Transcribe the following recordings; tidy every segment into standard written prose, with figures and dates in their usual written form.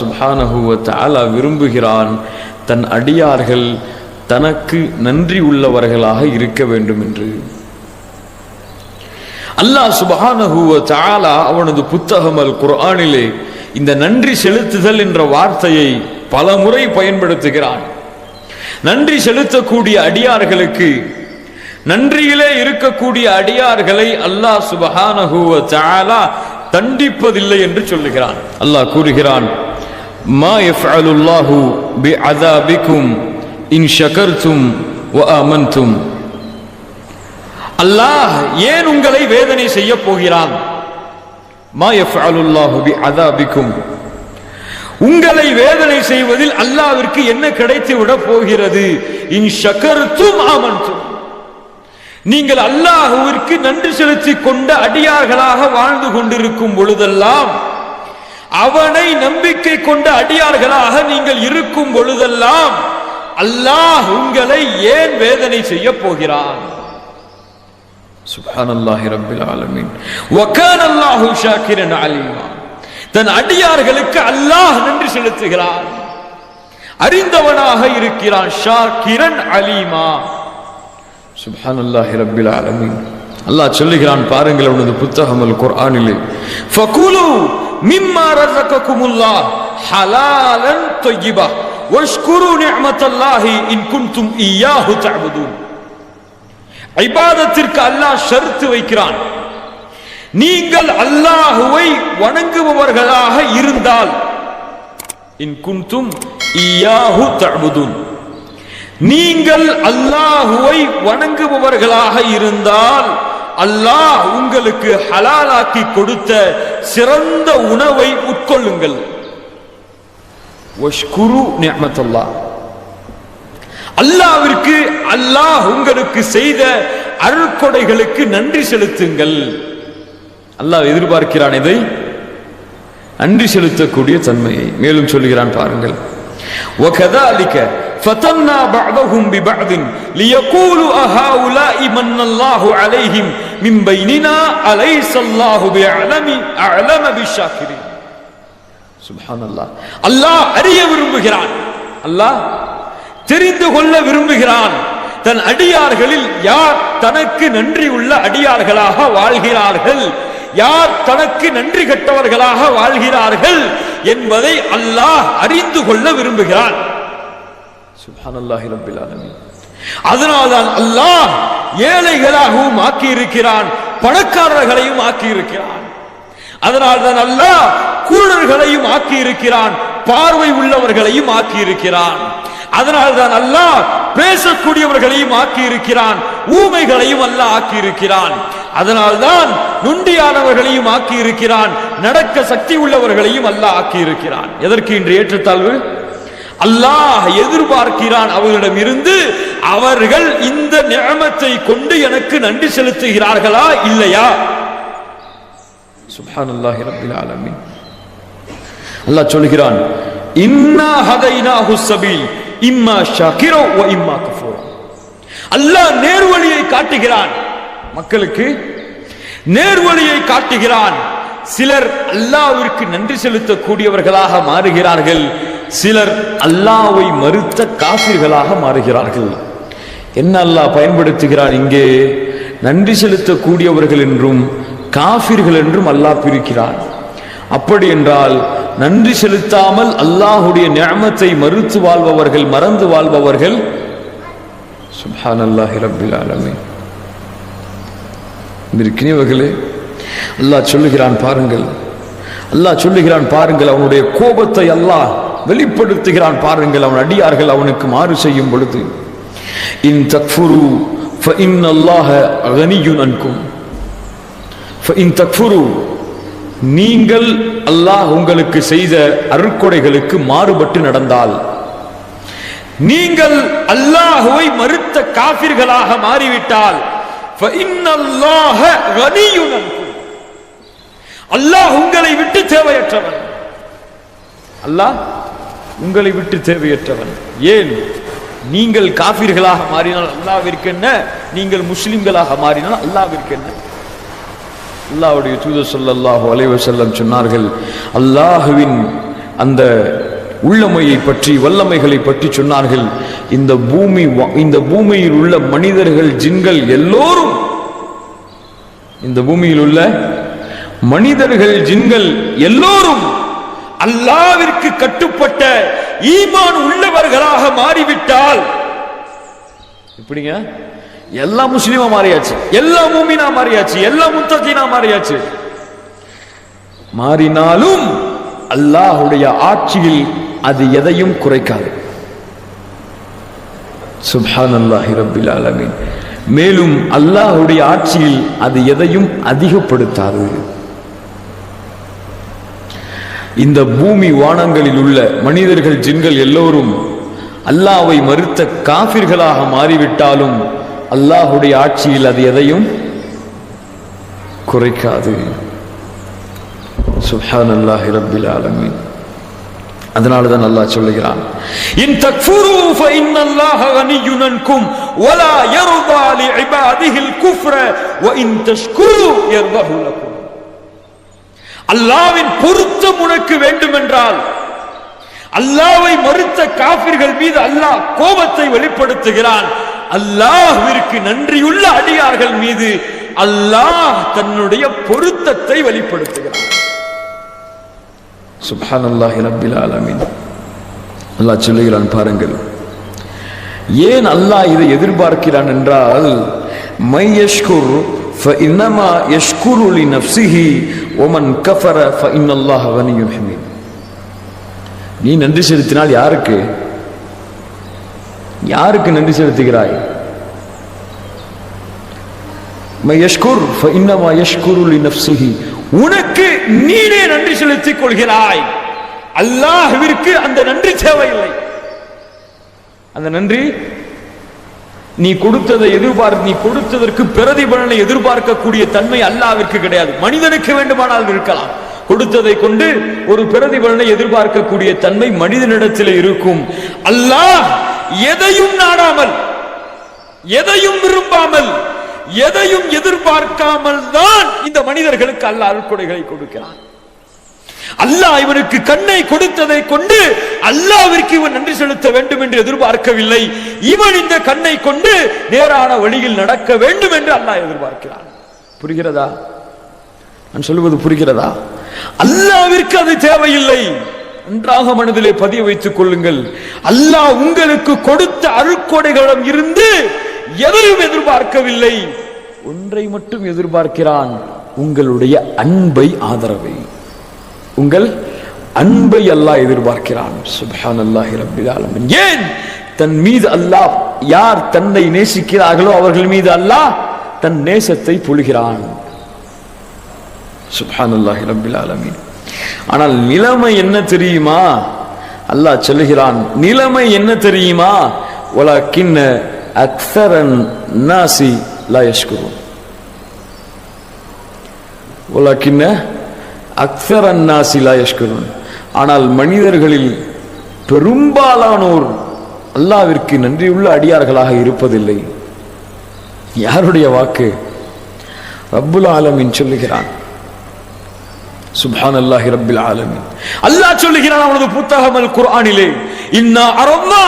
சுப்ஹானஹு வ தஆலா விரும்புகிறான் தன் அடியார்கள் தனக்கு நன்றி உள்ளவர்களாக இருக்க வேண்டும் என்று. அல்லாஹ் சுப்ஹானஹு வ தஆலா அவனது புத்தகம் அல் குர்ஆனிலே இந்த நன்றி செலுத்துதல் என்ற வார்த்தையை பல முறை பயன்படுத்துகிறான். நன்றி செலுத்தக்கூடிய அடியார்களுக்கு, நன்றியிலே இருக்கக்கூடிய அடியார்களை அல்லாஹ் சுப்ஹானஹு வ தஆலா தண்டிப்பதில்லை என்று சொல்லுகிறான். அல்லாஹ் கூறுகிறான், மா யஃஅலுல்லாஹு பிஅஸாபிக்கும் இன் ஷகர்தும் வ ஆமன்தும். அல்லாஹ் ஏன் உங்களை வேதனை செய்ய போகிறான்? மா யஃஅலுல்லாஹு பிஅஸாபிக்கும், உங்களை வேதனை செய்வதில் அல்லாஹ்விற்கு என்ன கிடைத்து விட போகிறது? இன் ஷகர்தும் ஆமன்தும், நீங்கள் அல்லாஹ்விற்கு நன்றி செலுத்திக் கொண்ட அடியார்களாக வாழ்ந்து கொண்டிருக்கும் பொழுதெல்லாம், அவனை நம்பிக்கை கொண்ட அடியார்களாக நீங்கள் இருக்கும் பொழுதெல்லாம் அல்லாஹ் உங்களை ஏன் வேதனை செய்ய போகிறான்? சுப்ஹானல்லாஹி ரப்பில் ஆலமீன். வ கான அல்லாஹு ஷாக்கிரன் அலீமா. தன் அடியார்களுக்கு அல்லாஹ் நன்றி செலுத்துகிறான், அறிந்தவனாக இருக்கிறான். ஷாக்கிரன் அலீமா. சுப்ஹானல்லாஹி ரப்பில் ஆலமீன். அல்லாஹ் சொல்லுகிறான், பாருங்கள் அவனது புத்தகம் அல் குர்ஆனிலே, ஃபகுலு மிம்மா ரஸககுமுல்லாஹ் ஹலாலன் தய்யிபா வஷ்குரு நிஅமத்தல்லாஹி இன் குன்தும் இய்யாஹு தஅபுதூன். இபாதத்திற்கு அல்லாஹ் ஷர்த் வைக்கிறான். நீங்கள் அல்லாஹ்வை வணங்குபவர்களாக இருந்தால், இன் குன்தும் இய்யாஹு தஅபுதூன், நீங்கள் அல்லாஹ்வை வணங்குபவர்களாக இருந்தால் அல்லாஹ் உங்களுக்கு ஹலாலாக்கி கொடுத்த சிறந்த உணவை உட்கொள்ளுங்கள். வஷ்குரு நிஅமத்தல்லாஹ், அல்லாஹ்விற்கு அல்லாஹ் உங்களுக்கு செய்த அருட்கொடைகளுக்கு நன்றி செலுத்துங்கள். அல்லாஹ் எதிர்பார்க்கிறான் இதை, நன்றி செலுத்தக்கூடிய தன்மையை. மேலும் சொல்கிறான், பாருங்கள், وَكَذَلِكَ فَتَنَّا بَعْضَهُمْ بِبَعْضٍ لِيَقُولُوا أَهَؤُلَاءِ مَنَّ اللَّهُ عَلَيْهِمْ مِنْ بَيْنِنَا أَلَيْسَ اللَّهُ بِأَعْلَمَ بِالشَّاكِرِينَ. சுப்ஹானல்லாஹ். அல்லாஹ் அறிய விரும்புகிறான், அல்லாஹ் தெரிந்து கொள்ள விரும்புகிறான். தன் அடியார்களில் யார் தனக்கு நன்றி உள்ள அடியார்களாக வாழ்கிறார்கள், யார் தனக்கு நன்றி கெட்டவர்களாக வாழ்கிறார்கள் என்பதை அல்லாஹ் அறிந்து கொள்ள விரும்புகிறான். சுப்ஹானல்லாஹி ரப்பில் ஆலமீன். அதனால்தான் அல்லாஹ் ஏழைகளாகவும் ஆக்கி இருக்கிறான், பணக்காரர்களையும் ஆக்கி இருக்கிறான். அதனால்தான் அல்லாஹ் குருடர்களையும் ஆக்கி இருக்கிறான், பார்வை உள்ளவர்களையும் ஆக்கி இருக்கிறான். அதனால்தான் அல்லாஹ் பேசக்கூடியவர்களையும் ஆக்கி இருக்கிறான், ஊமைகளையும் அல்லாஹ் ஆக்கி இருக்கிறான். அதனால்தான் நுண்டியானவர்களையும் ஆக்கி இருக்கிறான், நடக்க சக்தி உள்ளவர்களையும் அல்லாஹ் ஆக்கி இருக்கிறான். எதற்கு இன்று ஏற்றத்தாழ்வு? அல்லாஹ் எதிர்பார்க்கிறான் அவர்களிடம் இருந்து, அவர்கள் இந்த நிஅமத்தை கொண்டு எனக்கு நன்றி செலுத்துகிறார்களா இல்லையா? சுப்ஹானல்லாஹி ரப்பில் ஆலமீன். அல்லாஹ் சொல்கிறான், இன்னா ஹதைனாஹு ஸபீல் இம்மா ஷாகிரா வ இம்மா கஃபூரா. அல்லாஹ் நேர்வழியை காட்டுகிறான், மக்களுக்கு நேர்வழியை காட்டுகிறான். சிலர் அல்லாஹ்விற்கு நன்றி செலுத்தக்கூடியவர்களாக மாறுகிறார்கள், சிலர் அல்லாஹ்வை மறுத்த காஃபிர்களாக மாறுகிறார்கள். என்ன அல்லாஹ் பயன்படுத்துகிறான் இங்கே? நன்றி செலுத்தக்கூடியவர்கள் என்றும் காஃபிர்கள் என்றும் அல்லாஹ் பிரிக்கிறான். அப்படி என்றால் நன்றி செலுத்தாமல் அல்லாஹ்வுடைய நிஅமத்தை மறுத்து வாழ்பவர்கள், மறந்து வாழ்பவர்கள். சுப்ஹானல்லாஹி ரப்பில் ஆலமீன். இருக்கிறவர்களே, அல்லாஹ் சொல்லுகிறான், பாருங்கள், அல்லாஹ் சொல்லுகிறான், பாருங்கள், அவனுடைய கோபத்தை அல்லாஹ் வெளிப்படுத்துகிறான். பாருங்கள், அவன் அடியார்கள் அவனுக்கு மாறு செய்யும் பொழுது, இன் தக்ஃபுரு ஃபஇன்னல்லாஹ கனியுன் அன்கும். ஃபஇன் தக்ஃபுரு, நீங்கள் அல்லாஹ் உங்களுக்கு செய்த அருட்கொடைகளுக்கு மாறுபட்டு நடந்தால், நீங்கள் அல்லாஹ்வை மறுத்த காஃபிர்களாக மாறிவிட்டால், ஃபஇன்னல்லாஹ கனியுன் அன்கும், அல்லாஹ் உங்களை விட்டு தேவையற்றவன். அல்லாஹ் உங்களை விட்டு தேவையற்றவன். ஏன்? நீங்கள் காஃபிர்களாக மாறினால் அல்லாஹ்விற்கு என்ன, நீங்கள் முஸ்லிம்களாக மாறினால் அல்லாஹ்விற்கு என்ன? அல்லாஹ்வுடைய தூதர் ஸல்லல்லாஹு அலைஹி வஸல்லம் சொன்னார்கள், அல்லாஹ்வின் அந்த உள்ளமையை பற்றி, வல்லமைகளை பற்றி சொன்னார்கள். இந்த பூமியில் உள்ள மனிதர்கள், ஜின்கள் எல்லோரும், இந்த பூமியில் உள்ள மனிதர்கள், ஜின்கள் எல்லோரும் அல்லாஹ்விற்கு கட்டுப்பட்ட ஈமான் உள்ளவர்களாக மாறிவிட்டால், இப்படிங்க எல்லா முஸ்லிமா மாறியாச்சு, எல்லா மூமினா மாறியாச்சு, எல்லா முத்தகீனா மாறியாச்சு. மாறினாலும் அல்லாஹ்வுடைய ஆட்சியில் அது எதையும் குறைக்காது. சுப்ஹானல்லாஹி ரப்பில் ஆலமீன். மேலும் அல்லாஹ்வுடைய ஆட்சியில் அது எதையும் அதிகப்படுத்தாது. இந்த பூமி வானங்களில் உள்ள மனிதர்கள், ஜின்கள் எல்லோரும் அல்லாஹ்வை மறுத்த காஃபிர்களாக மாறிவிட்டாலும் அல்லாஹ்வுடைய ஆட்சியில் அது எதையும் குறைக்காது. சுப்ஹானல்லாஹி ரப்பில் ஆலமீன். அதனாலதான் அல்லாஹ் சொல்லுகிறான், இன் தக்ஃபுரு ஃபஇன்னல்லாஹ கனிய்யுன் அன்கும் வலா யர்தா லிஇபாதிஹில் குஃப்ர வ இன் தஷ்குரு யர்தஹு லக்கும். அல்லாஹ்வின் பொருத்தம் உனக்கு வேண்டுமென்றால், அல்லாஹ்வை மறுத்த காஃபிர்கள் மீது அல்லாஹ் கோபத்தை வெளிப்படுத்துகிறான். அல்லாஹ்விற்கு நன்றியுள்ள அடியார்கள் மீது அல்லாஹ் தன்னுடைய பொருத்தத்தை வெளிப்படுத்துகிறான். சுப்ஹானல்லாஹி ரப்பில் ஆலமீன். அல்லாஹ் சொல்லுகிறான் பாருங்கள், ஏன் அல்லாஹ் இதை எதிர்பார்க்கிறான் என்றால், மை யஷ்குர் ஃபஇன்னமா யஷ்குரு லிநஃப்ஸிஹி வமன் கஃபர ஃபஇன்னல்லாஹ கனிய்யுன் ஹமீத். நீ நன்றி செலுத்தினால் யாருக்கு நன்றி செலுத்துகிறாய்? மை யஷ்குர் ஃபஇன்னமா யஷ்குரு லிநஃப்ஸிஹி, உனக்கு நீனே நன்றி செலுத்திக் கொள்கிறாய். அல்லாஹ்விற்கு அந்த நன்றி தேவையில்லை. அந்த நன்றி நீ கொடுத்ததை நீ கொடுத்ததற்கு பிரதிபலனை எதிர்பார்க்கக்கூடிய தன்மை அல்லாஹ்விற்கு கிடையாது. மனிதனுக்கு வேண்டுமானால் இருக்கலாம். கொடுத்ததை கொண்டு ஒரு பிரதிபலனை எதிர்பார்க்கக்கூடிய தன்மை மனிதனிடத்தில் இருக்கும். அல்லாஹ் எதையும் நாடாமல், எதையும் விரும்பாமல், எதையும் எதிர்பார்க்காமல் தான் இந்த மனிதர்களுக்கு அல்லாஹ் அருட்கொடைகளை கொடுக்கிறான். அல்லாஹ் இவனுக்கு கண்ணை கொடுத்ததை கொண்டு அல்லாஹ்விற்கு இவன் நன்றி செலுத்த வேண்டும் என்று எதிர்பார்க்கவில்லை. இவன் இந்த கண்ணை கொண்டு நேரான வழியில் நடக்க வேண்டும் என்று அல்லாஹ் எதிர்பார்க்கிறான். புரிகிறதா? நான் சொல்லுவது புரிகிறதா? அல்லாஹ்விற்கு அது தேவையில்லை. நன்றாக மனதிலே பதிய வைத்துக் கொள்ளுங்கள். அல்லாஹ் உங்களுக்கு கொடுத்த அருட்கொடைகளிடம் இருந்து எதையும் எதிர்பார்க்கவில்லை. ஒன்றை மட்டும் எதிர்பார்க்கிறான், உங்களுடைய அன்பை, ஆதரவை. உங்கள் அன்பை அல்லாஹ் எதிர்பார்க்கிறான். சுப்ஹானல்லாஹி ரப்பில் ஆலமீன். ஏன்? தன் மீது அல்லாஹ், யார் தன்னை நேசிக்கிறார்களோ அவர்கள் மீது அல்லாஹ் தன் நேசத்தை பொழிகிறான். சுப்ஹானல்லாஹி ரப்பில் ஆலமீன். ஆனால் நிலைமை என்ன தெரியுமா? அல்லாஹ் சொல்லுகிறான், நிலைமை என்ன தெரியுமா? வலக்கின்ன அக்ஸரன் நாசி லா யஷ்குரூன். வலக்கின்ன அக்ஸரன் நாசி லா யஷ்குரூன். ஆனால் மனிதர்களில் பெரும்பாலானோர் அல்லாஹ்விற்கு நன்றியுள்ள அடியார்களாக இருப்பதில்லை. யாருடைய வாக்கு? ரப்புல் ஆலமீன் சொல்லுகிறான். சுப்ஹானல்லாஹி ரப்பில் ஆலமீன். அல்லாஹ் சொல்லுகிறான் அவனது புத்தகம் அல் குர்ஆனிலே, இன்னா அரன்னா,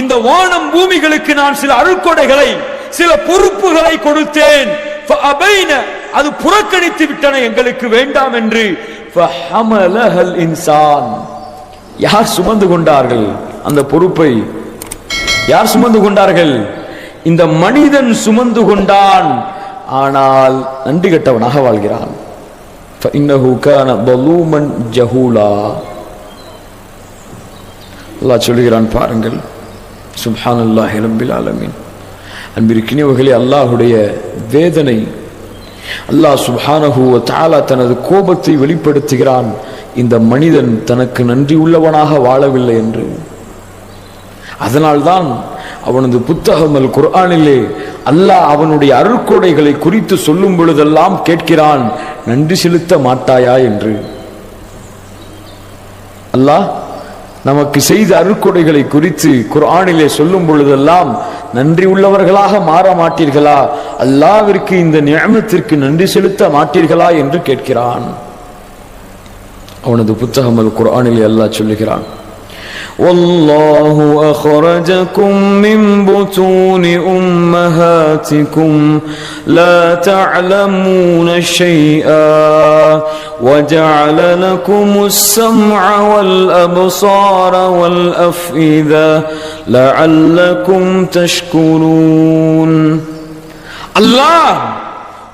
இந்த வானம் பூமிகளுக்கு நான் சில அருட்கொடைகளை, சில பொறுப்புகளை கொடுத்தேன். ஃபஅபைன, அது புறக்கணித்து விட்டன, எங்களுக்கு வேண்டாம் என்று. ஃபஹமலஹல் இன்சான், யார் சுமந்து கொண்டார்கள் அந்த பொறுப்பை? யார் சுமந்து கொண்டார்கள்? இந்த மனிதன் சுமந்து கொண்டான். ஆனால் நன்றி கெட்டவனாக வாழ்கிறான். ஃபஇன்னஹு கான ظلوما ஜஹூலா. அல்லாஹ் சொல்கிறான் பாருங்கள். சுப்ஹானல்லாஹி ரப்பில் ஆலமீன். அன்பிற்கினியவர்களே, அல்லாஹ்வுடைய வேதனை, அல்லாஹ் சுப்ஹானஹு வ தஆலா தனது கோபத்தை வெளிப்படுத்துகிறான், இந்த மனிதன் தனக்கு நன்றி உள்ளவனாக வாழவில்லை என்று. அதனால்தான் அவனது புத்தகம் அல் குர்ஆனிலே அல்லாஹ் அவனுடைய அருட்கொடைகளை குறித்து சொல்லும் பொழுதெல்லாம் கேட்கிறான், நன்றி செலுத்த மாட்டாயா என்று. அல்லாஹ் நமக்கு செய்த அருட்கொடைகளை குறித்து குர்ஆனிலே சொல்லும் பொழுதெல்லாம், நன்றி உள்ளவர்களாக மாற மாட்டீர்களா? அல்லாஹ்விற்கு இந்த நிஅமத்திற்கு நன்றி செலுத்த மாட்டீர்களா என்று கேட்கிறான். அவனது புத்தகம் அல் குர்ஆனிலே அல்லாஹ் சொல்லுகிறான், والله أخرجكم من بطون أمهاتكم لا تعلمون شيئا وجعل لكم السمع والأبصار والأفئدة لعلكم تشكرون. அல்லாஹ்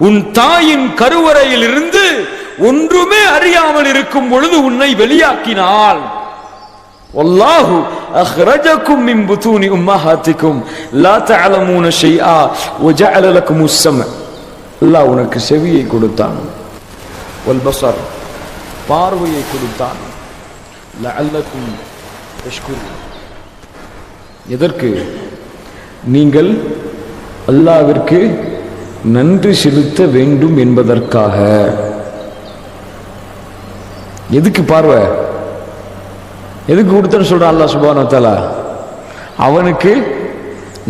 உன் தாயின் கருவறையிலிருந்து ஒன்றுமே அறியாமல் இருக்கும் பொழுது உன்னை வெளியாக்கினாள். வல்லாஹு அக்ரஜக்கும் மின் புதூனி உம்மஹாத்திக்கும் லா தஅலமூன ஷைஆ வஜஅல லக்குமுஸ் ஸம்அ. அல்லாஹ் உனக்கு செவியை கொடுத்தான், வல் பஸர் பார்வையை கொடுத்தான், லஅல்லக்கும் தஷ்குரூன். எதற்கு? நீங்கள் அல்லாஹ்விற்கு நன்றி செலுத்த வேண்டும் என்பதற்காக. எதுக்கு பார்வை? எதுக்கு கொடுத்தன்னு சொல்றான் அல்லாஹ் சுப்ஹானஹு வ தஆலா? அவனுக்கு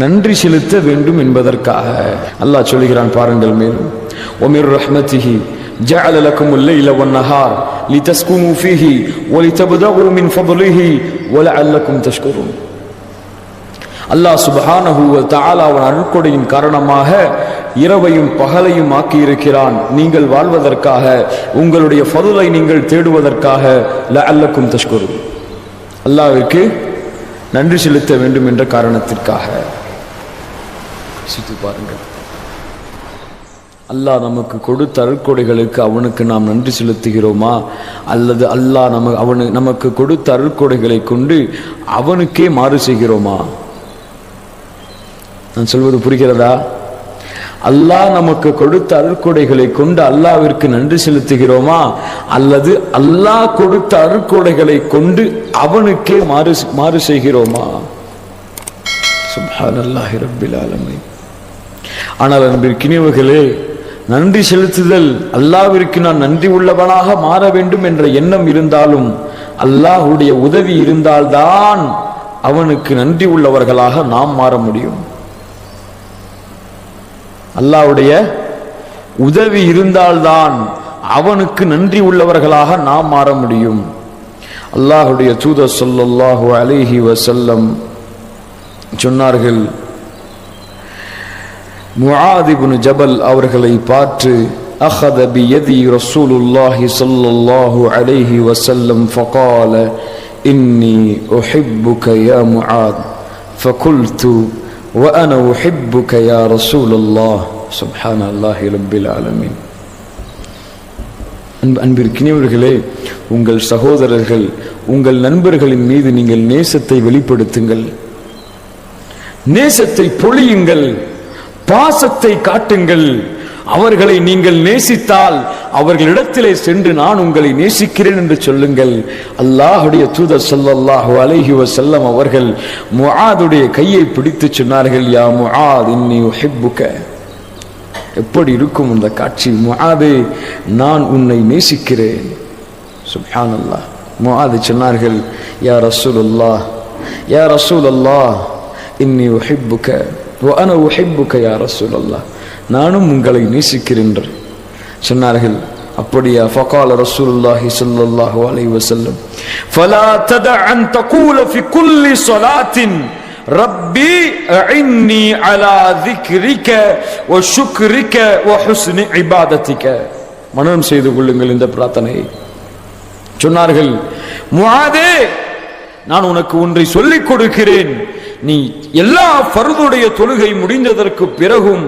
நன்றி செலுத்த வேண்டும் என்பதற்காக. அல்லாஹ் சொல்கிறான் பாருங்கள் மேலும், وَمِنْ رَحْمَتِهِ جَعَلَ لَكُمُ اللَّيْلَ وَالنَّهَارَ لِتَسْكُنُوا فِيهِ وَلِتَبْتَغُوا مِنْ فَضْلِهِ وَلَعَلَّكُمْ تَشْكُرُونَ. அல்லாஹ் சுப்ஹானஹு வ தஆலா அவன் அருட்கொடையின் காரணமாக இரவையும் பகலையும் ஆக்கி இருக்கிறான், நீங்கள் வாழ்வதற்காக, உங்களுடைய ஃபதுலை நீங்கள் தேடுவதற்காக. லஅல்லக்கும் தஷ்குரூன், அல்லாஹ்விற்கு நன்றி செலுத்த வேண்டும் என்ற காரணத்திற்காக. சித்து பாருங்கள், அல்லாஹ் நமக்கு கொடுத்த அருட்கொடைகளுக்கு அவனுக்கு நாம் நன்றி செலுத்துகிறோமா, அல்லது அல்லாஹ் நமக்கு கொடுத்த அருட்கொடைகளை கொண்டு அவனுக்கே மாறு செய்கிறோமா? நான் சொல்வது புரிகிறதா? அல்லாஹ் நமக்கு கொடுத்த அருட்கொடைகளை கொண்டு அல்லாஹ்விற்கு நன்றி செலுத்துகிறோமா, அல்லது அல்லாஹ் கொடுத்த அருட்கொடைகளை கொண்டு அவனுக்கே மாறு செய்கிறோமா? சுப்ஹானல்லாஹி ரப்பில் ஆலமீன். ஆனால் அன்பிற்கினியவர்களே, நன்றி செலுத்துதல், அல்லாஹ்விற்கு நான் நன்றி உள்ளவனாக மாற வேண்டும் என்ற எண்ணம் இருந்தாலும் அல்லாஹ்வுடைய உதவி இருந்தால்தான் அவனுக்கு நன்றி உள்ளவர்களாக நாம் மாற முடியும். அல்லாஹ்வுடைய உதவி இருந்தால்தான் அவனுக்கு நன்றி உள்ளவர்களாக நாம் மாற முடியும். அல்லாஹ்வுடைய தூதர் ஸல்லல்லாஹு அலைஹி வஸல்லம் சொன்னார்கள், முஆத் இப்னு ஜபல் அவர்களை பார்த்து, அஹத பியதி ரசூலுல்லாஹி ஸல்லல்லாஹு அலைஹி வஸல்லம் ஃபகால இன்னி உஹிப்புக யா முஆத் ஃபகுல்து وأنا أحبك يا رسول الله. سبحان الله رب العالمين. அன்பிற்கினியவர்களே, உங்கள் சகோதரர்கள், உங்கள் நண்பர்களின் மீது நீங்கள் நேசத்தை வெளிப்படுத்துங்கள், நேசத்தை பொழியுங்கள், பாசத்தை காட்டுங்கள். அவர்களை நீங்கள் நேசித்தால் அவர்களிடத்திலே சென்று நான் உங்களை நேசிக்கிறேன் என்று சொல்லுங்கள். அல்லாஹ்வுடைய தூதர் ஸல்லல்லாஹு அலைஹி வஸல்லம் அவர்கள் முஆதுடைய கையை பிடித்து சொன்னார்கள், யா முஆத் இன்னி உஹிப்புக. எப்படி இருக்கும் அந்த காட்சி? முஆதே, நான் உன்னை நேசிக்கிறேன். சுப்ஹானல்லாஹ். முஆத் சொன்னார்கள், யா ரசூலுல்லாஹ், யா ரசூலல்லாஹ் இன்னி உஹிப்புக வ அனா உஹிப்புக யா ரசூலல்லாஹ், நானும் உங்களை நேசிக்கிறேன் சொன்னார்கள். அப்படியா? ஃபகால ரசூலுல்லாஹி ஸல்லல்லாஹு அலைஹி வஸல்லம், ஃபலா ததஅ அன் தகூல ஃபி குல்லி ஸலாத்தின் ரப்பி அஇன்னி அலா ذிக்ரிக வ ஷுக்ரிக வ ஹுஸ்னி இபாதத்திக. மனனம் செய்து கொள்ளுங்கள் இந்த பிரார்த்தனையை. சொன்னார்கள், முஆதே, நான் உனக்கு ஒன்றை சொல்லிக் கொடுக்கிறேன். நீ எல்லா ஃபர்துடைய தொழுகை முடிந்ததற்கு பிறகும்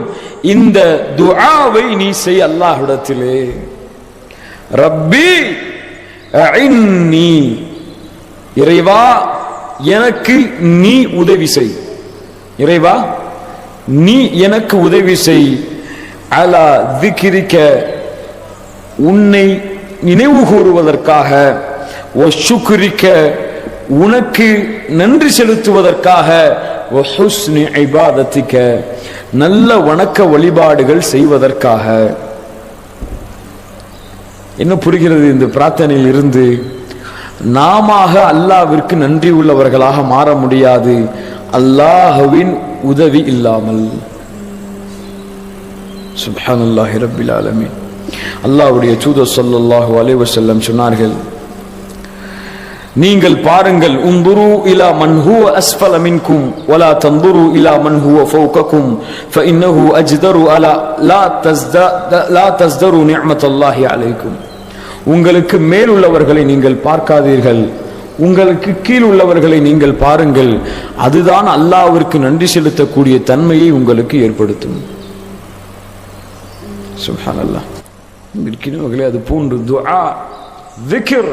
இந்த துஆவை நீ செய் அல்லாஹ்விடத்திலே. ரப்பி அஇன்னி, இறைவா எனக்கு நீ உதவி செய், இறைவா நீ எனக்கு உதவி செய். அலா ذிக்ரிக, உன்னை நினைவு கூறுவதற்காக, வ ஷுக்ரிக, உனக்கு நன்றி செலுத்துவதற்காக, வ ஹுஸ்னி இபாதத்திக, நல்ல வணக்க வழிபாடுகள் செய்வதற்காக. என்ன புரிகிறது இந்த பிரார்த்தனையில் இருந்து? நாம அல்லாஹ்விற்கு நன்றி உள்ளவர்களாக மாற முடியாது அல்லாஹ்வின் உதவி இல்லாமல். சுப்ஹானல்லாஹி ரப்பில் ஆலமீன். அல்லாஹ்வுடைய தூதர் ஸல்லல்லாஹு அலைஹி வஸல்லம் சொன்னார்கள், நீங்கள் பாருங்கள், உந்துரு இலா மன் ஹுவ அஸ்ஃபல மின்கும் வலா தந்துரு இலா மன் ஹுவ ஃபௌககும் ஃபஇன்னஹு அஜ்தரு அலா லா தஸ்தரு நிஅமத்தல்லாஹி அலைக்கும். உங்களுக்கு மேல் உள்ளவர்களை நீங்கள் பார்க்காதீர்கள், உங்களுக்கு கீழ் உள்ளவர்களை நீங்கள் பாருங்கள். அதுதான் அல்லாஹ்விற்கு நன்றி செலுத்தக்கூடிய தன்மையை உங்களுக்கு ஏற்படுத்தும். சுப்ஹானல்லாஹ். இருக்கிறவர்களே, அது போன்று துஆ, திக்ர்,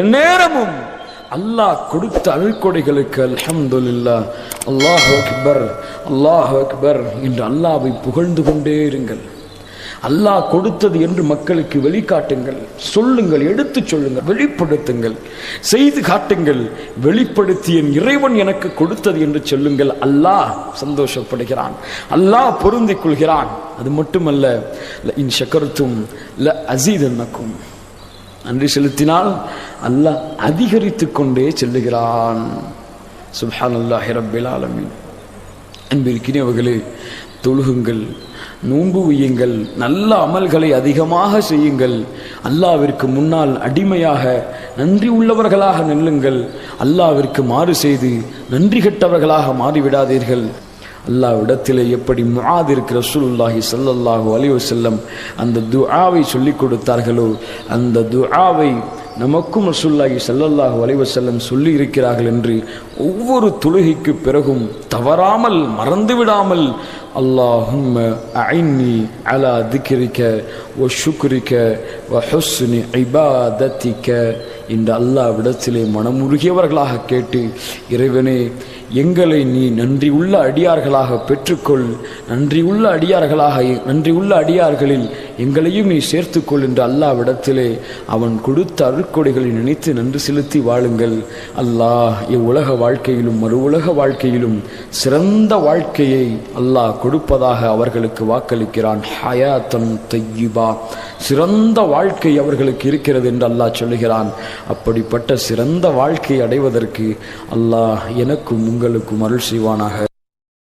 எந்நேரமும் அல்லாஹ் கொடுத்த அருள்கொடைகளுக்கு அல்ஹம்துலில்லாஹ், அல்லாஹு அக்பர், அல்லாஹு அக்பர் என்று அல்லாஹ்வை புகழ்ந்து கொண்டே இருங்கள். அல்லாஹ் கொடுத்தது என்று மக்களுக்கு வெளிக்காட்டுங்கள், சொல்லுங்கள், எடுத்துச் சொல்லுங்கள், வெளிப்படுத்துங்கள், செய்து காட்டுங்கள். வெளிப்படுத்தி என் இறைவன் எனக்கு கொடுத்தது என்று சொல்லுங்கள். அல்லாஹ் சந்தோஷப்படுகிறான், அல்லாஹ் பொருந்திக் கொள்கிறான். அது மட்டுமல்ல, இன் ஷக்கர்தும் ல அஸீதன்னக்கும், நன்றி செலுத்தினால் அல்லாஹ் அதிகரித்துக் கொண்டே செல்லுகிறான். சுப்ஹானல்லாஹி ரப்பில் ஆலமீன். அன்பிற்கினியவர்களே, தொழுகுங்கள், நோன்பு வையுங்கள், நல்ல அமல்களை அதிகமாக செய்யுங்கள். அல்லாஹ்விற்கு முன்னால் அடிமையாக நன்றி உள்ளவர்களாக நில்லுங்கள். அல்லாஹ்விற்கு மாறு செய்து நன்றி கெட்டவர்களாக மாறிவிடாதீர்கள். அல்லாஹ்விடத்திலே எப்படி முஆதிற்கு ரசூலுல்லாஹி ஸல்லல்லாஹு அலைஹி வஸல்லம் அந்த துஆவை சொல்லிக் கொடுத்தார்களோ, அந்த துஆவை நமக்கும் ரசூலுல்லாஹி ஸல்லல்லாஹு அலைஹி வஸல்லம் சொல்லி இருக்கிறார்கள் என்று ஒவ்வொரு தொழுகைக்கு பிறகும் தவறாமல் மறந்துவிடாமல் அல்லாஹும்ம அஇன்னி அலா திக்ரிக வ ஷுக்ரிக வ ஹுஸ்னி இபாதத்திக இந்த அல்லாஹ்விடத்திலே மனமுருகியவர்களாக கேட்டு, இறைவனே, எங்களை நீ நன்றி உள்ள அடியார்களாக பெற்றுக்கொள், நன்றி உள்ள அடியார்களில் எங்களையும் நீ சேர்த்துக்கொள் என்று அல்லாஹ்விடத்திலே அவன் கொடுத்த அருட்கொடைகளை நினைத்து நன்றி செலுத்தி வாழுங்கள். அல்லாஹ் இவ்வுலக வாழ்க்கையிலும் மறு உலக வாழ்க்கையிலும் சிறந்த வாழ்க்கையை அல்லாஹ் கொடுப்பதாக அவர்களுக்கு வாக்களிக்கிறான். ஹயாத்தன் தய்யிபா, சிறந்த வாழ்க்கை அவர்களுக்கு இருக்கிறது என்று அல்லாஹ் சொல்லுகிறான். அப்படிப்பட்ட சிறந்த வாழ்க்கையை அடைவதற்கு அல்லாஹ் எனக்கும் உங்களுக்கும் அருள் செய்வானாக.